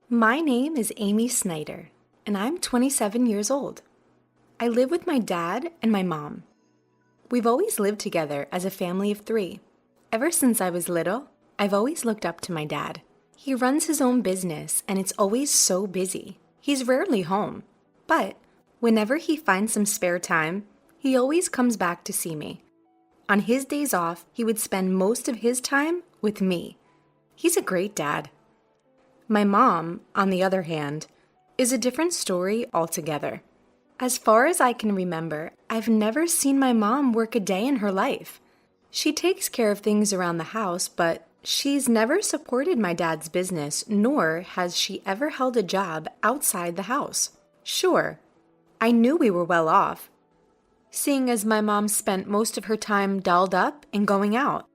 My name is Amy Snyder, and I'm 27 years old. I live with my dad and my mom. We've always lived together as a family of three. Ever since I was little, I've always looked up to my dad. He runs his own business, and it's always so busy. He's rarely home, but whenever he finds some spare time, he always comes back to see me. On his days off, he would spend most of his time with me. He's a great dad. My mom, on the other hand, is a different story altogether. As far as I can remember, I've never seen my mom work a day in her life. She takes care of things around the house, but she's never supported my dad's business, nor has she ever held a job outside the house. Sure, I knew we were well off, seeing as my mom spent most of her time dolled up and going out.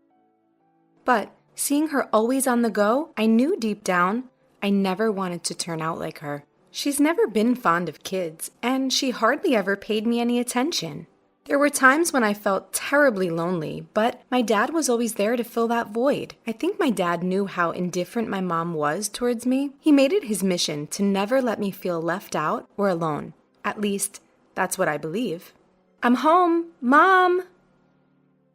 But seeing her always on the go, I knew deep down I never wanted to turn out like her. She's never been fond of kids, and she hardly ever paid me any attention. There were times when I felt terribly lonely, but my dad was always there to fill that void. I think my dad knew how indifferent my mom was towards me. He made it his mission to never let me feel left out or alone. At least, that's what I believe. I'm home, Mom!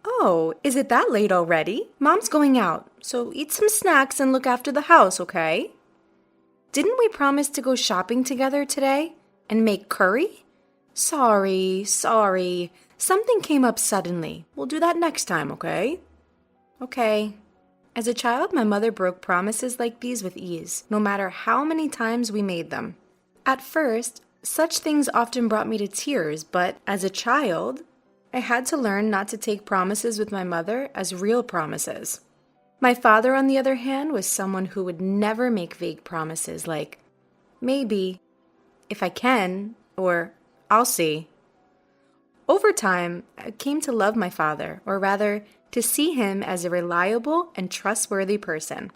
Oh, is it that late already? Mom's going out, so eat some snacks and look after the house, okay? Didn't we promise to go shopping together today and make curry? Sorry. Something came up suddenly. We'll do that next time, okay? Okay. As a child, my mother broke promises like these with ease, no matter how many times we made them. At first, such things often brought me to tears, but as a child, I had to learn not to take promises with my mother as real promises. My father, on the other hand, was someone who would never make vague promises like, maybe, if I can, or I'll see. Over time, I came to love my father, or rather, to see him as a reliable and trustworthy person.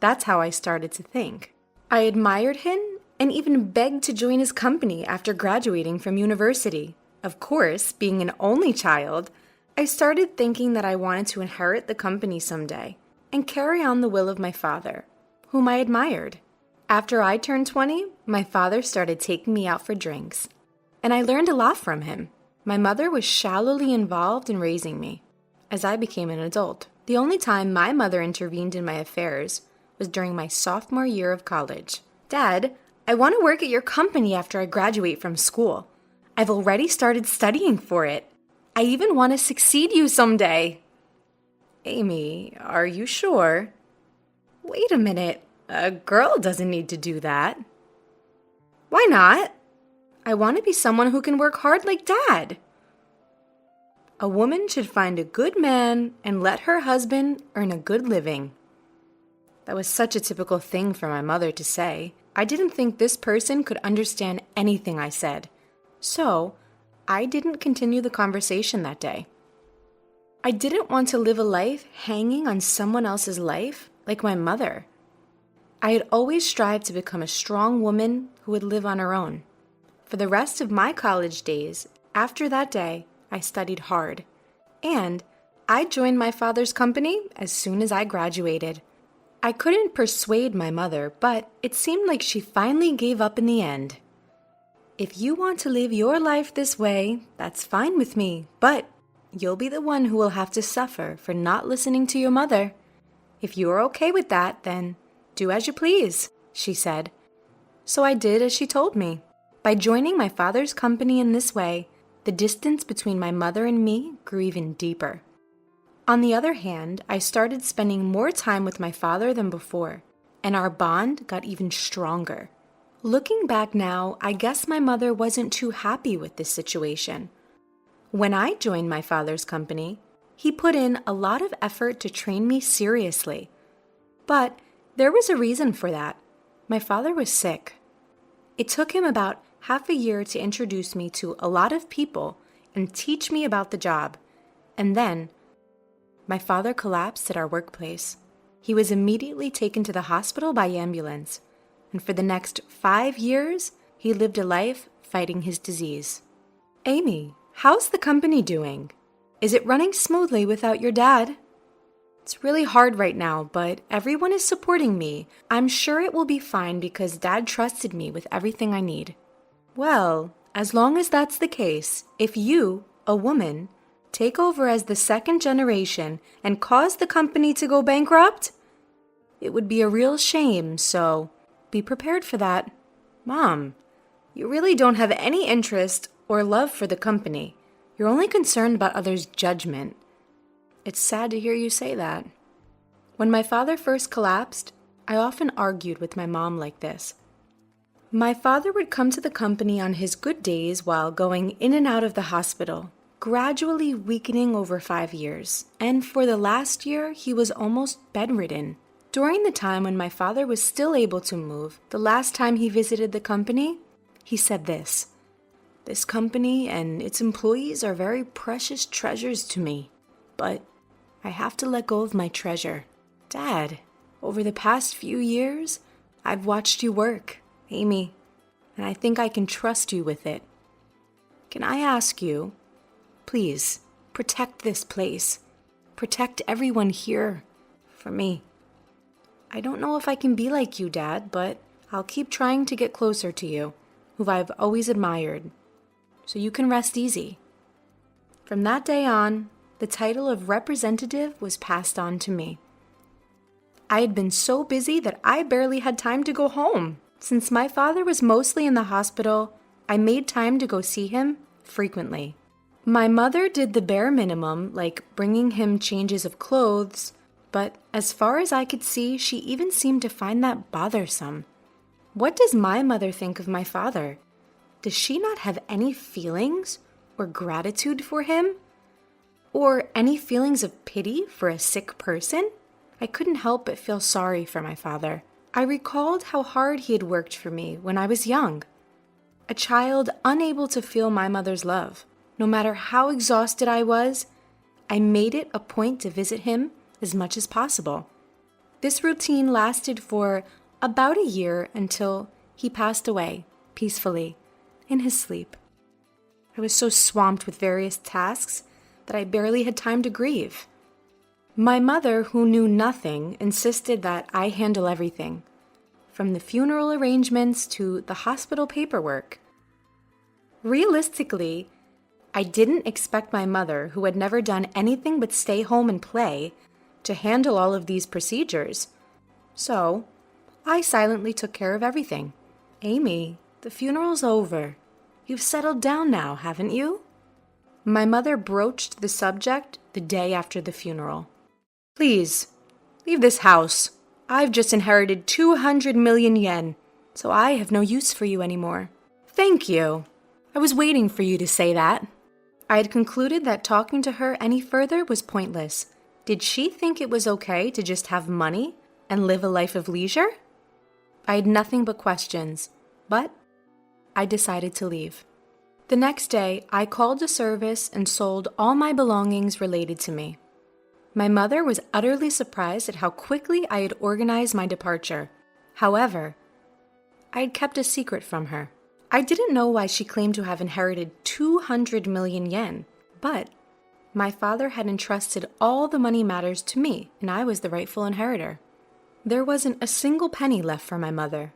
That's how I started to think. I admired him and even begged to join his company after graduating from university. Of course, being an only child, I started thinking that I wanted to inherit the company someday and carry on the will of my father, whom I admired. After I turned 20, my father started taking me out for drinks, and I learned a lot from him. My mother was shallowly involved in raising me as I became an adult. The only time my mother intervened in my affairs was during my sophomore year of college. Dad, I want to work at your company after I graduate from school. I've already started studying for it. I even want to succeed you someday. Amy, are you sure? Wait a minute. A girl doesn't need to do that. Why not? I want to be someone who can work hard like Dad. A woman should find a good man and let her husband earn a good living. That was such a typical thing for my mother to say. I didn't think this person could understand anything I said. So, I didn't continue the conversation that day. I didn't want to live a life hanging on someone else's life like my mother. I had always strived to become a strong woman who would live on her own. For the rest of my college days, after that day, I studied hard. And I joined my father's company as soon as I graduated. I couldn't persuade my mother, but it seemed like she finally gave up in the end. If you want to live your life this way, that's fine with me, but you'll be the one who will have to suffer for not listening to your mother. If you are okay with that, then do as you please, she said. So I did as she told me. By joining my father's company in this way, the distance between my mother and me grew even deeper. On the other hand, I started spending more time with my father than before, and our bond got even stronger. Looking back now, I guess my mother wasn't too happy with this situation. When I joined my father's company, he put in a lot of effort to train me seriously. But there was a reason for that. My father was sick. It took him about half a year to introduce me to a lot of people and teach me about the job. And then, my father collapsed at our workplace. He was immediately taken to the hospital by ambulance. And for the next 5 years, he lived a life fighting his disease. Amy, how's the company doing? Is it running smoothly without your dad? It's really hard right now, but everyone is supporting me. I'm sure it will be fine because Dad trusted me with everything I need. Well, as long as that's the case, if you, a woman, take over as the second generation and cause the company to go bankrupt, it would be a real shame, so be prepared for that. Mom, you really don't have any interest or love for the company. You're only concerned about others' judgment. It's sad to hear you say that. When my father first collapsed, I often argued with my mom like this. My father would come to the company on his good days while going in and out of the hospital, gradually weakening over 5 years, and for the last year, he was almost bedridden. During the time when my father was still able to move, the last time he visited the company, he said this: "This company and its employees are very precious treasures to me, but I have to let go of my treasure. Dad, over the past few years, I've watched you work, Amy, and I think I can trust you with it. Can I ask you, please, protect this place. Protect everyone here. For me. I don't know if I can be like you, Dad, but I'll keep trying to get closer to you, who I've always admired. So you can rest easy." From that day on, the title of representative was passed on to me. I had been so busy that I barely had time to go home. Since my father was mostly in the hospital, I made time to go see him frequently. My mother did the bare minimum, like bringing him changes of clothes, but as far as I could see, she even seemed to find that bothersome. What does my mother think of my father? Does she not have any feelings or gratitude for him? Or any feelings of pity for a sick person? I couldn't help but feel sorry for my father. I recalled how hard he had worked for me when I was young. A child unable to feel my mother's love. No matter how exhausted I was, I made it a point to visit him as much as possible. This routine lasted for about a year until he passed away peacefully in his sleep. I was so swamped with various tasks that I barely had time to grieve. My mother, who knew nothing, insisted that I handle everything, from the funeral arrangements to the hospital paperwork. Realistically, I didn't expect my mother, who had never done anything but stay home and play, to handle all of these procedures. So, I silently took care of everything. "Amy, the funeral's over. You've settled down now, haven't you?" My mother broached the subject the day after the funeral. "Please, leave this house. I've just inherited 200 million yen, so I have no use for you anymore." "Thank you. I was waiting for you to say that." I had concluded that talking to her any further was pointless. Did she think it was okay to just have money and live a life of leisure? I had nothing but questions, but I decided to leave. The next day, I called the service and sold all my belongings related to me. My mother was utterly surprised at how quickly I had organized my departure. However, I had kept a secret from her. I didn't know why she claimed to have inherited 200 million yen, but my father had entrusted all the money matters to me, and I was the rightful inheritor. There wasn't a single penny left for my mother.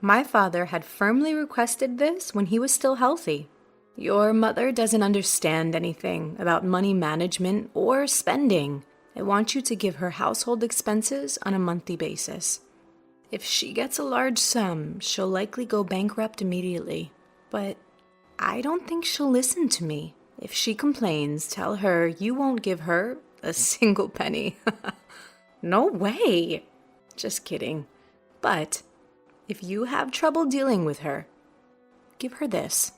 My father had firmly requested this when he was still healthy. "Your mother doesn't understand anything about money management or spending. I want you to give her household expenses on a monthly basis. If she gets a large sum, she'll likely go bankrupt immediately. But I don't think she'll listen to me. If she complains, tell her you won't give her a single penny." "No way." "Just kidding. But if you have trouble dealing with her, give her this."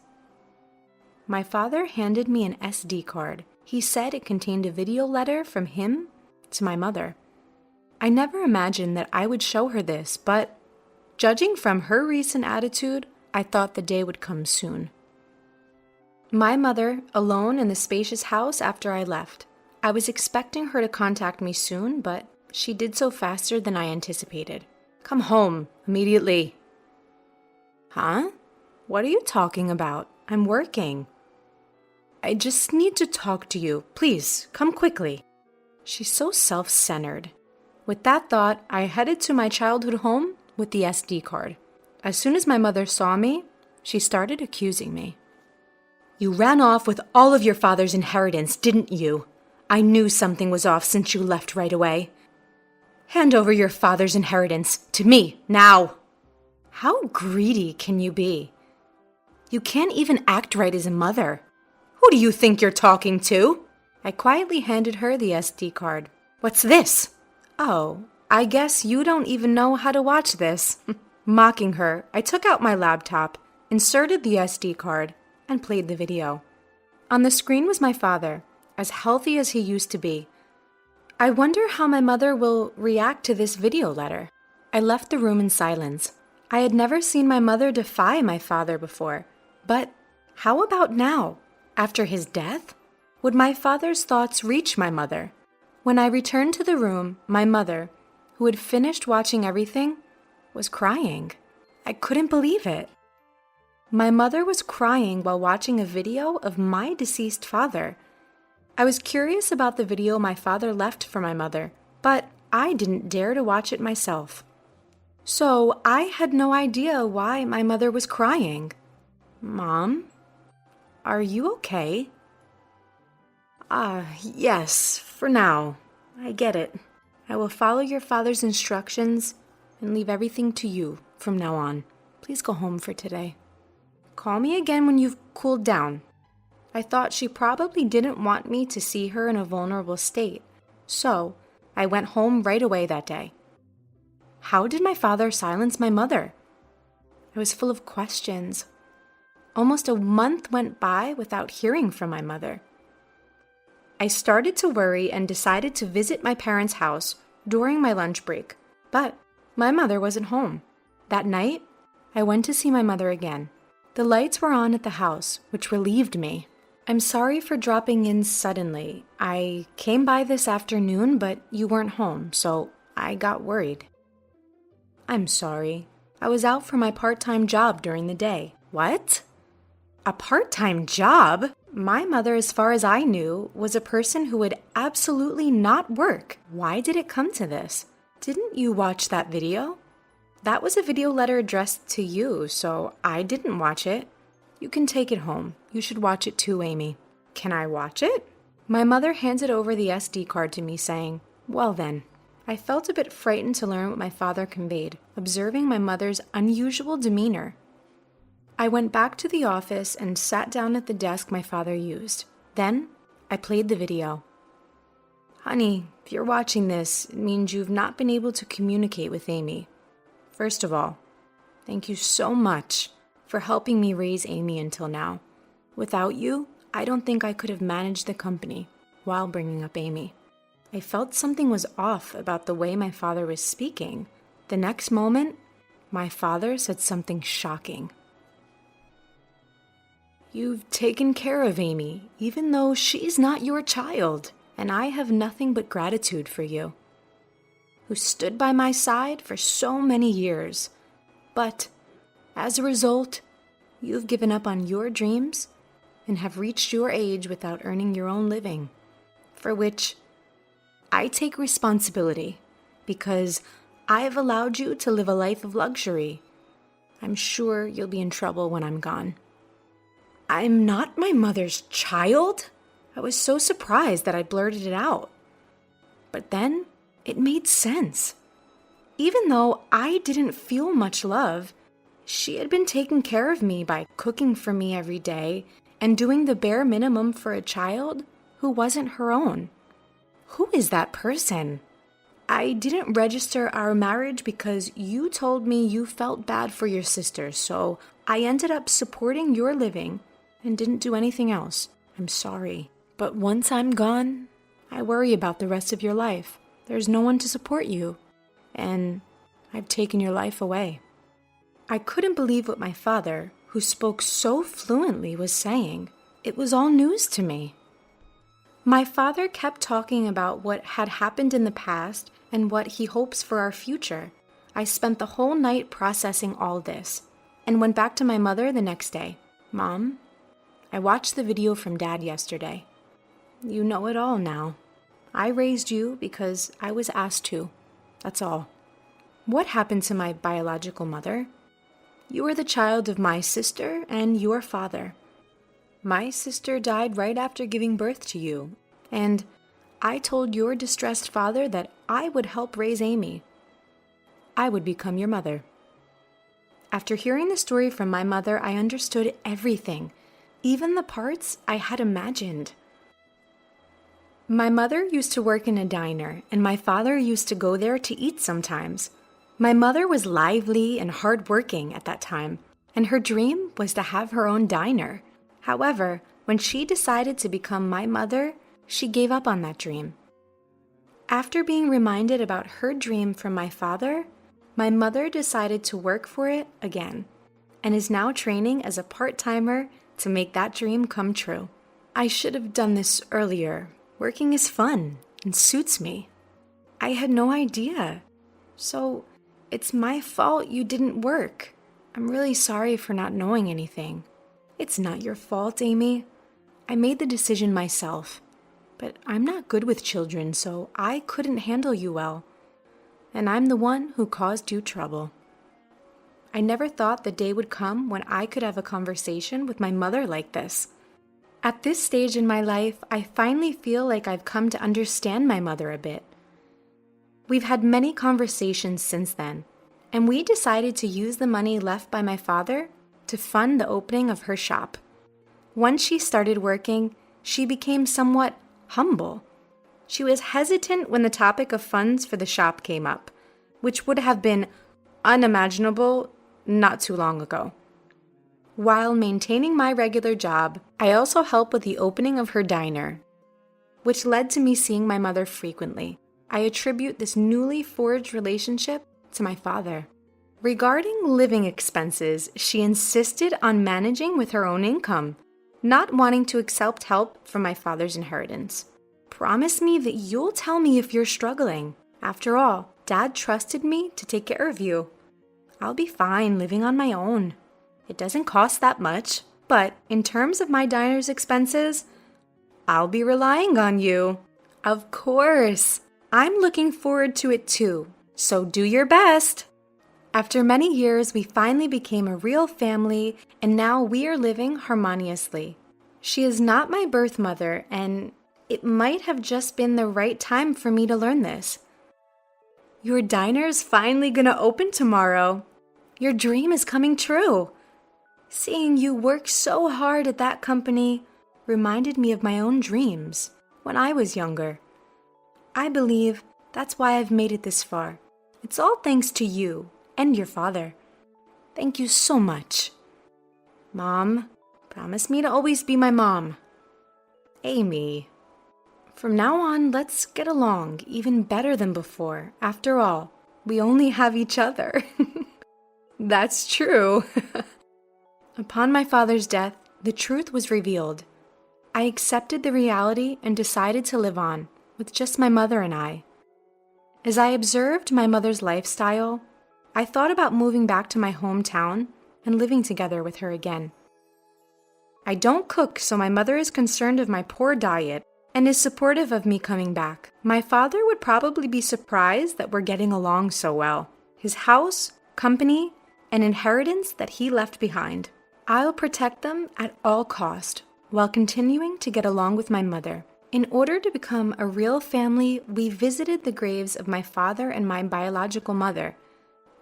My father handed me an SD card. He said it contained a video letter from him to my mother. I never imagined that I would show her this, but judging from her recent attitude, I thought the day would come soon. My mother, alone in the spacious house after I left. I was expecting her to contact me soon, but she did so faster than I anticipated. "Come home, immediately." "Huh? What are you talking about? I'm working." "I just need to talk to you. Please, come quickly." She's so self-centered. With that thought, I headed to my childhood home with the SD card. As soon as my mother saw me, she started accusing me. You ran off with all of your father's inheritance, didn't you? I knew something was off since you left right away. Hand over your father's inheritance to me, now. How greedy can you be? You can't even act right as a mother. Who do you think you're talking to? I quietly handed her the SD card. What's this? Oh, I guess you don't even know how to watch this. Mocking her, I took out my laptop, inserted the SD card, and played the video. On the screen was my father, as healthy as he used to be. I wonder how my mother will react to this video letter. I left the room in silence. I had never seen my mother defy my father before. But how about now, after his death? Would my father's thoughts reach my mother? When I returned to the room, my mother, who had finished watching everything, was crying. I couldn't believe it. My mother was crying while watching a video of my deceased father. I was curious about the video my father left for my mother, but I didn't dare to watch it myself. So I had no idea why my mother was crying. Mom, are you okay? Yes, for now. I get it. I will follow your father's instructions and leave everything to you from now on. Please go home for today. Call me again when you've cooled down. I thought she probably didn't want me to see her in a vulnerable state, so I went home right away that day. How did my father silence my mother? I was full of questions. Almost a month went by without hearing from my mother. I started to worry and decided to visit my parents' house during my lunch break, but my mother wasn't home. That night, I went to see my mother again. The lights were on at the house, which relieved me. I'm sorry for dropping in suddenly. I came by this afternoon, but you weren't home, so I got worried. I'm sorry. I was out for my part-time job during the day. What? A part-time job? My mother, as far as I knew, was a person who would absolutely not work. Why did it come to this? Didn't you watch that video? That was a video letter addressed to you, so I didn't watch it. You can take it home. You should watch it too, Amy. Can I watch it? My mother handed over the SD card to me, saying, well then. I felt a bit frightened to learn what my father conveyed, observing my mother's unusual demeanor. I went back to the office and sat down at the desk my father used. Then, I played the video. Honey, if you're watching this, it means you've not been able to communicate with Amy. First of all, thank you so much for helping me raise Amy until now. Without you, I don't think I could have managed the company while bringing up Amy. I felt something was off about the way my father was speaking. The next moment, my father said something shocking. You've taken care of Amy, even though she's not your child, and I have nothing but gratitude for you, who stood by my side for so many years. But, as a result, you've given up on your dreams and have reached your age without earning your own living, for which I take responsibility because I have allowed you to live a life of luxury. I'm sure you'll be in trouble when I'm gone. I'm not my mother's child? I was so surprised that I blurted it out. But then it made sense. Even though I didn't feel much love, she had been taking care of me by cooking for me every day and doing the bare minimum for a child who wasn't her own. Who is that person? I didn't register our marriage because you told me you felt bad for your sister, so I ended up supporting your living and didn't do anything else. I'm sorry. But once I'm gone, I worry about the rest of your life. There's no one to support you, and I've taken your life away. I couldn't believe what my father, who spoke so fluently, was saying. It was all news to me. My father kept talking about what had happened in the past and what he hopes for our future. I spent the whole night processing all this and went back to my mother the next day. Mom, I watched the video from Dad yesterday. You know it all now. I raised you because I was asked to. That's all. What happened to my biological mother? You are the child of my sister and your father. My sister died right after giving birth to you, and I told your distressed father that I would help raise Amy. I would become your mother. After hearing the story from my mother, I understood everything, even the parts I had imagined. My mother used to work in a diner, and my father used to go there to eat sometimes. My mother was lively and hardworking at that time, and her dream was to have her own diner. However, when she decided to become my mother, she gave up on that dream. After being reminded about her dream from my father, my mother decided to work for it again, and is now training as a part-timer to make that dream come true. I should have done this earlier. Working is fun and suits me. I had no idea. So, it's my fault you didn't work. I'm really sorry for not knowing anything. It's not your fault, Amy. I made the decision myself. But I'm not good with children, so I couldn't handle you well. And I'm the one who caused you trouble. I never thought the day would come when I could have a conversation with my mother like this. At this stage in my life, I finally feel like I've come to understand my mother a bit. We've had many conversations since then, and we decided to use the money left by my father to fund the opening of her shop. Once she started working, she became somewhat humble. She was hesitant when the topic of funds for the shop came up, which would have been unimaginable not too long ago. While maintaining my regular job, I also helped with the opening of her diner, which led to me seeing my mother frequently. I attribute this newly forged relationship to my father. Regarding living expenses, she insisted on managing with her own income, not wanting to accept help from my father's inheritance. Promise me that you'll tell me if you're struggling. After all, Dad trusted me to take care of you. I'll be fine living on my own. It doesn't cost that much, but in terms of my diner's expenses, I'll be relying on you. Of course. I'm looking forward to it too, so do your best. After many years, we finally became a real family, and now we are living harmoniously. She is not my birth mother, and it might have just been the right time for me to learn this. Your diner's finally gonna open tomorrow. Your dream is coming true. Seeing you work so hard at that company reminded me of my own dreams when I was younger. I believe that's why I've made it this far. It's all thanks to you and your father. Thank you so much. Mom, promise me to always be my mom. Amy. From now on, let's get along even better than before. After all, we only have each other. That's true. Upon my father's death, the truth was revealed. I accepted the reality and decided to live on, with just my mother and I. As I observed my mother's lifestyle, I thought about moving back to my hometown and living together with her again. I don't cook, so my mother is concerned of my poor diet and is supportive of me coming back. My father would probably be surprised that we're getting along so well. His house, company, and inheritance that he left behind. I'll protect them at all cost while continuing to get along with my mother. In order to become a real family, we visited the graves of my father and my biological mother,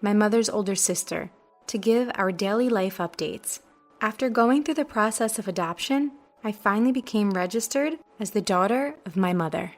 my mother's older sister, to give our daily life updates. After going through the process of adoption, I finally became registered as the daughter of my mother.